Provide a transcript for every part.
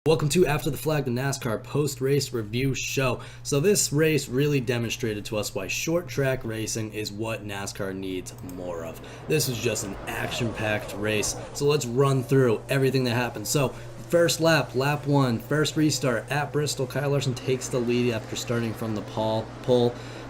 Welcome to After the Flag, the NASCAR post-race review show. So this race really demonstrated to us why short track racing is what NASCAR needs more of. This was just an action-packed race. So let's run through everything that happened. So first lap, lap one, first restart at Bristol. Kyle Larson takes the lead after starting from the pole.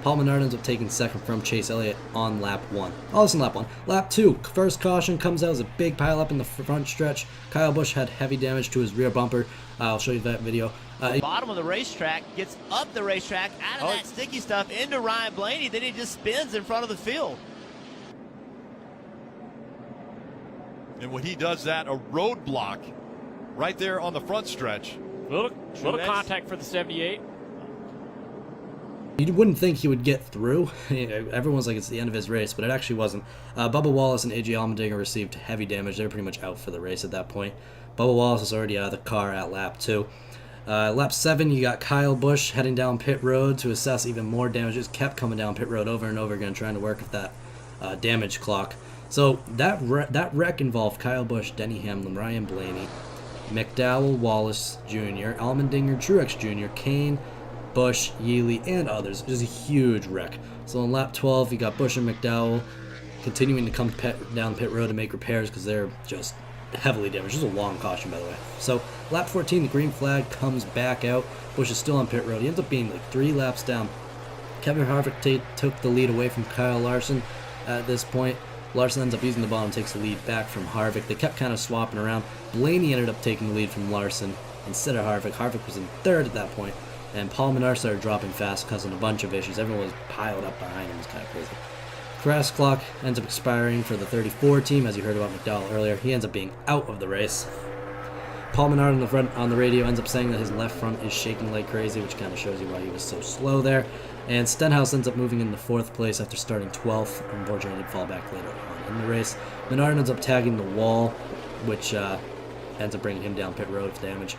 Paul Menard ends up taking second from Chase Elliott on lap one. Oh, listen, lap one. Lap two, first caution comes out as a big pileup in the front stretch. Kyle Busch had heavy damage to his rear bumper. I'll show you that video. Bottom of the racetrack, gets up the racetrack, out of that sticky stuff into Ryan Blaney, then he just spins in front of the field. And when he does that, a roadblock right there on the front stretch. Little contact for the 78. You wouldn't think he would get through. Everyone's like it's the end of his race, but it actually wasn't. Bubba Wallace and AJ Allmendinger received heavy damage. They were pretty much out for the race at that point. Bubba Wallace is already out of the car at lap 2. Lap 7, you got Kyle Busch heading down pit road to assess even more damage. Just kept coming down pit road over and over again, trying to work with that damage clock. So that wreck involved Kyle Busch, Denny Hamlin, Ryan Blaney, McDowell, Wallace Jr., Allmendinger, Truex Jr., Kane, Busch, Yealy, and others. It was a huge wreck. So on lap 12, you got Busch and McDowell continuing to come down pit road to make repairs because they're just heavily damaged. This is a long caution, by the way. So lap 14, the green flag comes back out. Busch is still on pit road. He ends up being like 3 laps down. Kevin Harvick took the lead away from Kyle Larson at this point. Larson ends up using the bottom, takes the lead back from Harvick. They kept kind of swapping around. Blaney ended up taking the lead from Larson instead of Harvick. Harvick was in 3rd at that point. And Paul Menard started dropping fast, causing a bunch of issues. Everyone was piled up behind him. It was kind of crazy. Crash clock ends up expiring for the 34 team, as you heard about McDowell earlier. He ends up being out of the race. Paul Menard on the radio ends up saying that his left front is shaking like crazy, which kind of shows you why he was so slow there. And Stenhouse ends up moving into 4th place after starting 12th. Unfortunately, did fall back later on in the race. Menard ends up tagging the wall, which ends up bringing him down pit road with damage.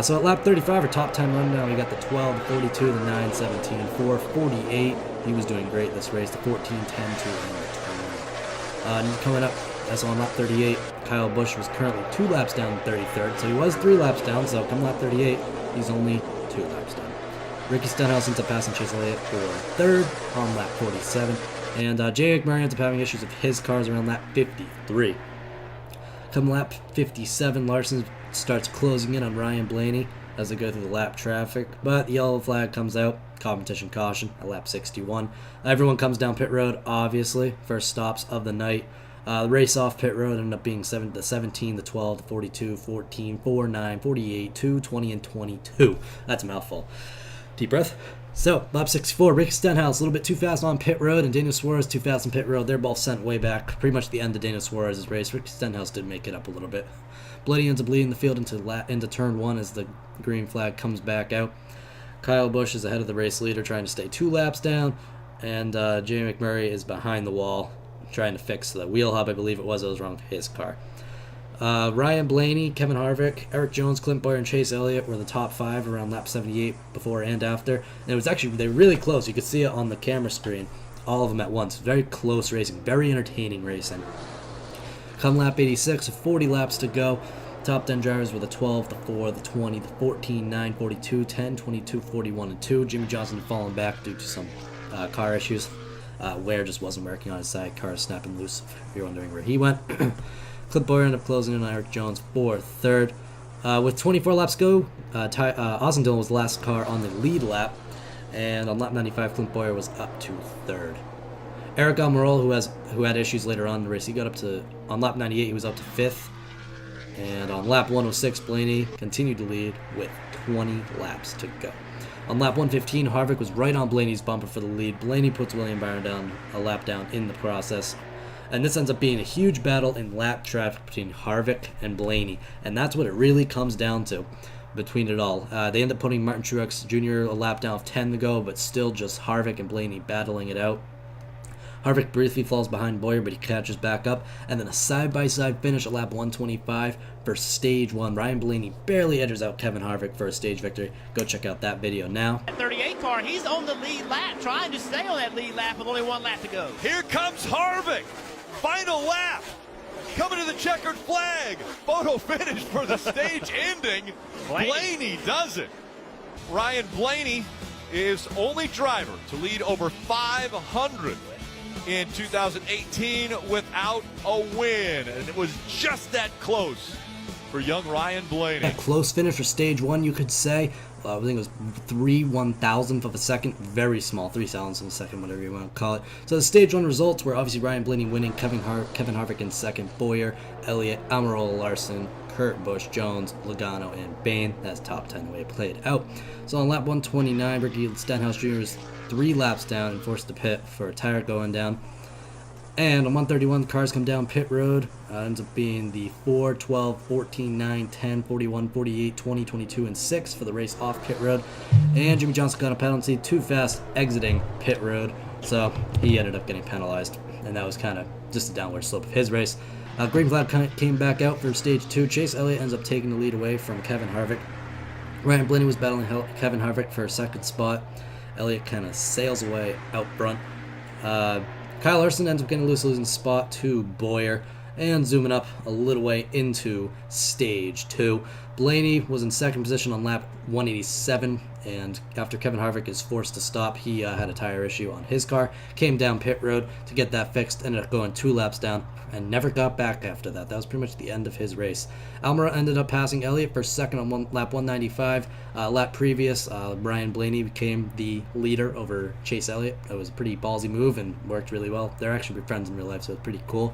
So at lap 35, our top 10 rundown, we got the 12, the 42, the 9, 17, 4, 48. He was doing great this race. The 14, 10, 2, and the 21. Coming up, that's on lap 38. Kyle Busch was currently 2 laps down in 33rd. So he was 3 laps down, so come lap 38, he's only 2 laps down. Ricky Stenhouse ends up passing Chase Elliott for 3rd on lap 47. And Jay McMurray ends up having issues with his cars around lap 53. Come lap 57, Larson starts closing in on Ryan Blaney as they go through the lap traffic, but the yellow flag comes out, competition caution at lap 61. Everyone comes down pit road, obviously, first stops of the night. The race off pit road ended up being the 17, the 12, the 42, 14, 4, 9, 48, 2, 20, and 22. That's a mouthful. Deep breath. So, lap 64, Ricky Stenhouse a little bit too fast on pit road, and Daniel Suarez too fast on pit road. They're both sent way back, pretty much the end of Daniel Suarez's race. Ricky Stenhouse did make it up a little bit. Bloody ends up leading the field into turn 1 as the green flag comes back out. Kyle Busch is ahead of the race leader, trying to stay 2 laps down, and Jay McMurray is behind the wall, trying to fix the wheel hub, I believe it was wrong with his car. Ryan Blaney, Kevin Harvick, Eric Jones, Clint Bowyer, and Chase Elliott were the top 5 around lap 78 before and after. And it was actually, they were really close. You could see it on the camera screen, all of them at once. Very close racing, very entertaining racing. Come lap 86, 40 laps to go. Top 10 drivers were the 12, the 4, the 20, the 14, 9, 42, 10, 22, 41, and 2. Jimmy Johnson falling back due to some car issues. Ware just wasn't working on his side. Car snapping loose, if you're wondering where he went. Clint Bowyer ended up closing in on Eric Jones for 3rd. With 24 laps to go, Austin Dillon was the last car on the lead lap. And on lap 95, Clint Bowyer was up to 3rd. Eric Almirola, who had issues later on in the race, he got up to, on lap 98, he was up to 5th. And on lap 106, Blaney continued to lead with 20 laps to go. On lap 115, Harvick was right on Blaney's bumper for the lead. Blaney puts William Byron down a lap down in the process. And this ends up being a huge battle in lap traffic between Harvick and Blaney. And that's what it really comes down to between it all. They end up putting Martin Truex Jr. a lap down of 10 to go, but still just Harvick and Blaney battling it out. Harvick briefly falls behind Bowyer, but he catches back up. And then a side-by-side finish at lap 125 for stage 1. Ryan Blaney barely edges out Kevin Harvick for a stage victory. Go check out that video now. That 38 car, he's on the lead lap, trying to stay on that lead lap with only 1 lap to go. Here comes Harvick. Final lap. coming to the checkered flag. Photo finish for the stage ending. Blaney does it. Ryan Blaney is only driver to lead over 500 in 2018 without a win. And it was just that close for young Ryan Blaney. A close finish for stage one, you could say. I think it was 3/1000th of a second. Very small, 3/1000th of a second, whatever you want to call it. So the stage one results were obviously Ryan Blaney winning, Kevin Harvick in second, Boyer, Elliott, Almirola, Larson, Kurt Busch, Jones, Logano, and Bain. That's top 10 the way it played out. So on lap 129, Ricky Stenhouse Jr. was 3 laps down and forced to pit for a tire going down. And on 131, the cars come down pit road. Ends up being the 4, 12, 14, 9, 10, 41, 48, 20, 22, and 6 for the race off pit road. And Jimmy Johnson got a penalty, too fast exiting pit road. So he ended up getting penalized. And that was kind of just a downward slope of his race. Green flag came back out for stage 2. Chase Elliott ends up taking the lead away from Kevin Harvick. Ryan Blaney was battling Kevin Harvick for a second spot. Elliott kind of sails away out front. Kyle Larson ends up getting a losing spot to Boyer, and zooming up a little way into stage 2. Blaney was in second position on lap 187, and after Kevin Harvick is forced to stop, he had a tire issue on his car, came down pit road to get that fixed, ended up going 2 laps down, and never got back after that. That was pretty much the end of his race. Almirola ended up passing Elliott for second on lap 195. Lap previous, Ryan Blaney became the leader over Chase Elliott. It was a pretty ballsy move and worked really well. They're actually friends in real life, so it's pretty cool.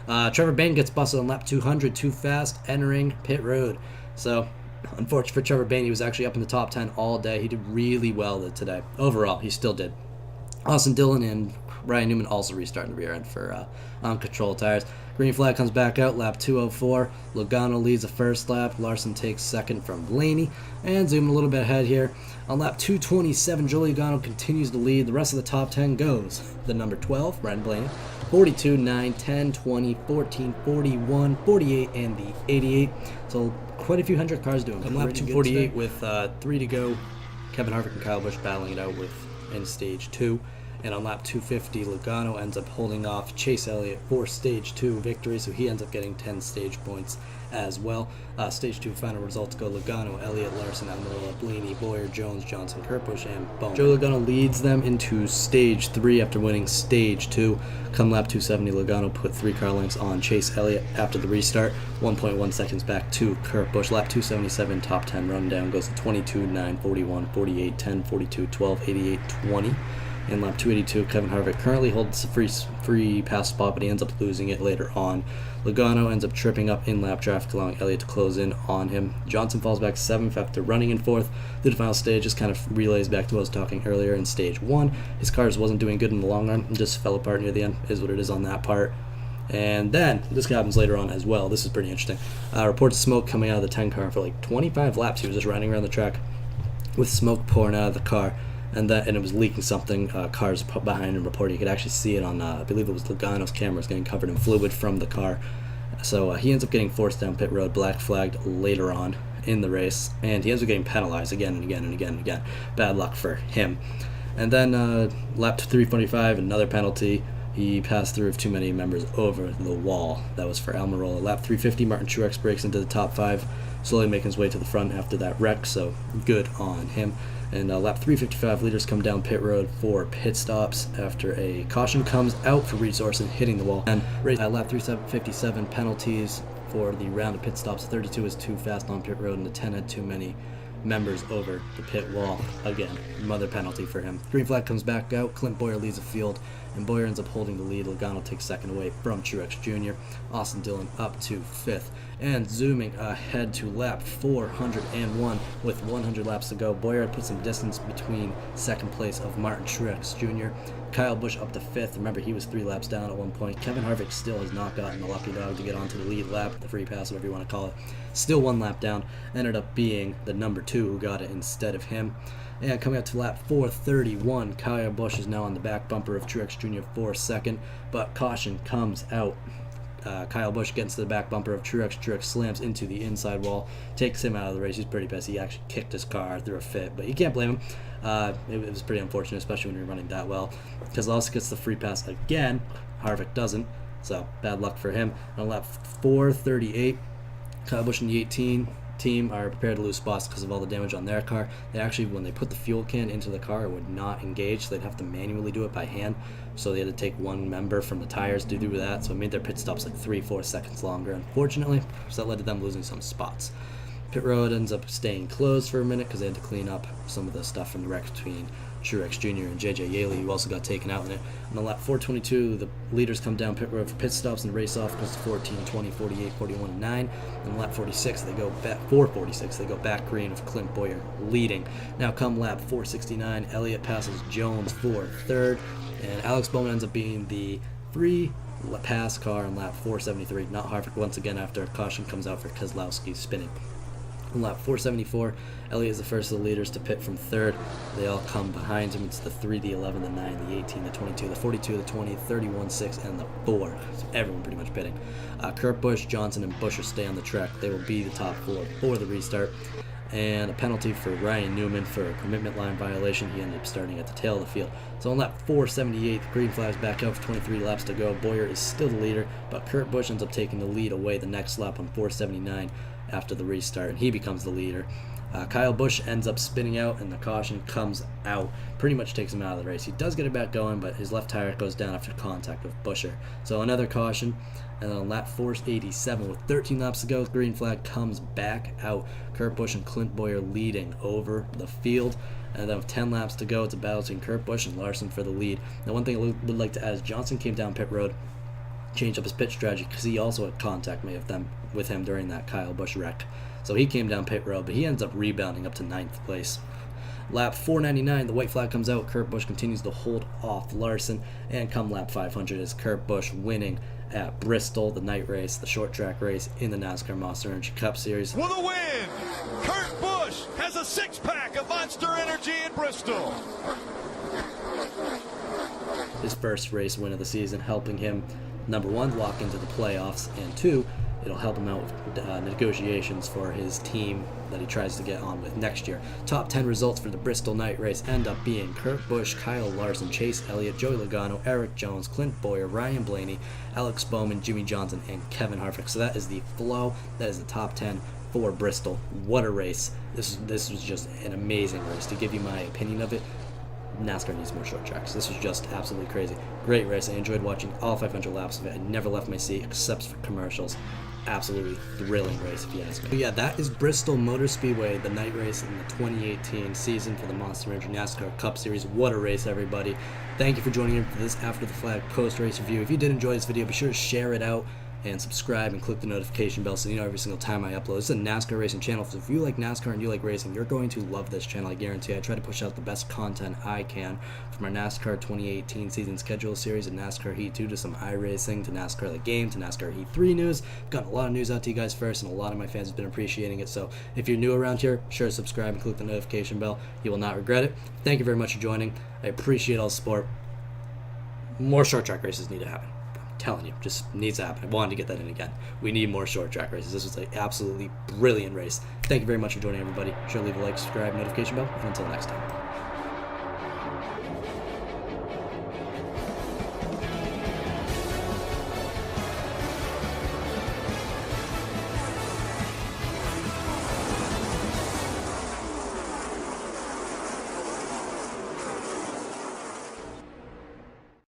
Trevor Bayne gets busted on lap 200, too fast, entering pit road. So, unfortunate for Trevor Bayne, he was actually up in the top 10 all day. He did really well today. Overall, he still did. Austin Dillon and Ryan Newman also restarting the rear end for uncontrolled tires. Green flag comes back out, lap 204. Logano leads the first lap. Larson takes second from Blaney. And zooming a little bit ahead here. On lap 227, Joey Logano continues to lead. The rest of the top 10 goes. The number 12, Ryan Blaney. 42, 9, 10, 20, 14, 41, 48, and the 88. So quite a few hundred cars doing. On lap 248 with 3 to go, Kevin Harvick and Kyle Busch battling it out in stage 2. And on lap 250, Logano ends up holding off Chase Elliott for stage 2 victory, so he ends up getting 10 stage points as well. Stage 2 final results go Logano, Elliott, Larson, Almirola, Blaney, Boyer, Jones, Johnson, Kurt Busch, and Bowman. Joe Logano leads them into stage 3 after winning stage 2. Come lap 270, Logano put 3 car lengths on Chase Elliott after the restart, 1.1 seconds back to Kurt Busch. Lap 277, top 10 rundown goes to 22, 9, 41, 48, 10, 42, 12, 88, 20. In lap 282, Kevin Harvick currently holds a free pass spot, but he ends up losing it later on. Logano ends up tripping up in lap traffic, allowing Elliott to close in on him. Johnson falls back 7th after running in 4th. Through the final stage, just kind of relays back to what I was talking earlier in stage 1. His car just wasn't doing good in the long run, and just fell apart near the end, is what it is on that part. And then, this happens later on as well. This is pretty interesting. Reports of smoke coming out of the 10 car for like 25 laps. He was just riding around the track with smoke pouring out of the car. And it was leaking something. Cars behind him reporting. You could actually see it on, I believe it was Logano's cameras getting covered in fluid from the car. So he ends up getting forced down pit road, black flagged later on in the race, and he ends up getting penalized again and again and again and again. Bad luck for him. And then lap 345, another penalty. He passed through too many members over the wall. That was for Almirola. Lap 350, Martin Truex breaks into the top 5, slowly making his way to the front after that wreck, so good on him. And lap 355, leaders come down pit road for pit stops after a caution comes out for resource and hitting the wall. And lap 357, penalties for the round of pit stops. 32 is too fast on pit road, and the 10 had too many members over the pit wall. Again, another penalty for him. Green flag comes back out. Clint Boyer leads the field, and Boyer ends up holding the lead. Logano takes second away from Truex Jr. Austin Dillon up to 5th. And zooming ahead to lap 401 with 100 laps to go, Boyer had put some distance between second place of Martin Truex Jr. Kyle Busch up to 5th. Remember, he was 3 laps down at one point. Kevin Harvick still has not gotten the lucky dog to get onto the lead lap, the free pass, whatever you want to call it. Still 1 lap down. Ended up being the number 2 who got it instead of him. And coming up to lap 431, Kyle Busch is now on the back bumper of Truex Jr. for second, but caution comes out. Kyle Busch gets to the back bumper of Truex. Truex slams into the inside wall, takes him out of the race. He's pretty pissed. He actually kicked his car through a fit, but you can't blame him. It was pretty unfortunate, especially when you're running that well, because Lawson gets the free pass again. Harvick doesn't. So bad luck for him. On lap 438, Kyle Busch and the 18 team are prepared to lose spots because of all the damage on their car. They actually, when they put the fuel can into the car, it would not engage, so they'd have to manually do it by hand. So they had to take one member from the tires to do that, so it made their pit stops like 3-4 seconds longer, unfortunately. So that led to them losing some spots. Pit road ends up staying closed for a minute because they had to clean up some of the stuff from the wreck between Truex Jr. and JJ Yeley, who also got taken out in it. On the lap 422, the leaders come down pit road for pit stops and race off because 14, 20, 48, 41, and 9. And lap 46, they go back 446. They go back green with Clint Boyer leading. Now come lap 469, Elliott passes Jones for third, and Alex Bowman ends up being the free pass car on lap 473. Not Harvick once again after a caution comes out for Keselowski spinning. On lap 474, Elliott is the first of the leaders to pit from third. They all come behind him. It's the 3, the 11, the 9, the 18, the 22, the 42, the 20, 31, 6, and the 4. So everyone pretty much pitting. Kurt Busch, Johnson, and Buescher stay on the track. They will be the top 4 for the restart. And a penalty for Ryan Newman for a commitment line violation. He ended up starting at the tail of the field. So on lap 478, the green flag's back out for 23 laps to go. Boyer is still the leader, but Kurt Busch ends up taking the lead away the next lap on 479 after the restart, and he becomes the leader. Kyle Busch ends up spinning out, and the caution comes out. Pretty much takes him out of the race. He does get it back going, but his left tire goes down after contact with Buescher. So another caution, and then on lap 487, with 13 laps to go, the green flag comes back out. Kurt Busch and Clint Boyer leading over the field. And then with 10 laps to go, it's a battle between Kurt Busch and Larson for the lead. Now, one thing I would like to add is Johnson came down pit road, changed up his pit strategy because he also had contact with him during that Kyle Busch wreck. So he came down pit road, but he ends up rebounding up to 9th place. Lap 499, the white flag comes out. Kurt Busch continues to hold off Larson, and come lap 500 is Kurt Busch winning at Bristol, the night race, the short track race in the NASCAR Monster Energy Cup Series. With a win, Kurt Busch has a 6-pack of Monster Energy in Bristol. His first race win of the season, helping him, number 1, lock into the playoffs, and 2, it'll help him out with negotiations for his team that he tries to get on with next year. Top 10 results for the Bristol night race end up being Kurt Busch, Kyle Larson, Chase Elliott, Joey Logano, Eric Jones, Clint Boyer, Ryan Blaney, Alex Bowman, Jimmy Johnson, and Kevin Harvick. So that is the flow. That is the top 10 for Bristol. What a race. This was just an amazing race. To give you my opinion of it, NASCAR needs more short tracks. This was just absolutely crazy. Great race. I enjoyed watching all 500 laps of it. I never left my seat except for commercials. Absolutely thrilling race, if you ask me. But yeah, that is Bristol Motor Speedway, the night race in the 2018 season for the Monster Energy NASCAR Cup Series. What a race, everybody. Thank you for joining in for this After the Flag post-race review. If you did enjoy this video, be sure to share it out and subscribe and click the notification bell so you know every single time I upload. This is a NASCAR racing channel, so if you like NASCAR and you like racing, you're going to love this channel, I guarantee. I try to push out the best content I can, from our NASCAR 2018 season schedule series and NASCAR Heat 2 to some iRacing to NASCAR The Game to NASCAR Heat 3 news. I've gotten a lot of news out to you guys first, and a lot of my fans have been appreciating it, so if you're new around here, sure to subscribe and click the notification bell. You will not regret it. Thank you very much for joining. I appreciate all the support. More short track races need to happen. Telling you, just needs to happen. I wanted to get that in again. We need more short track races. This was an absolutely brilliant race. Thank you very much for joining, everybody. Sure, leave a like, subscribe, notification bell, and until next time.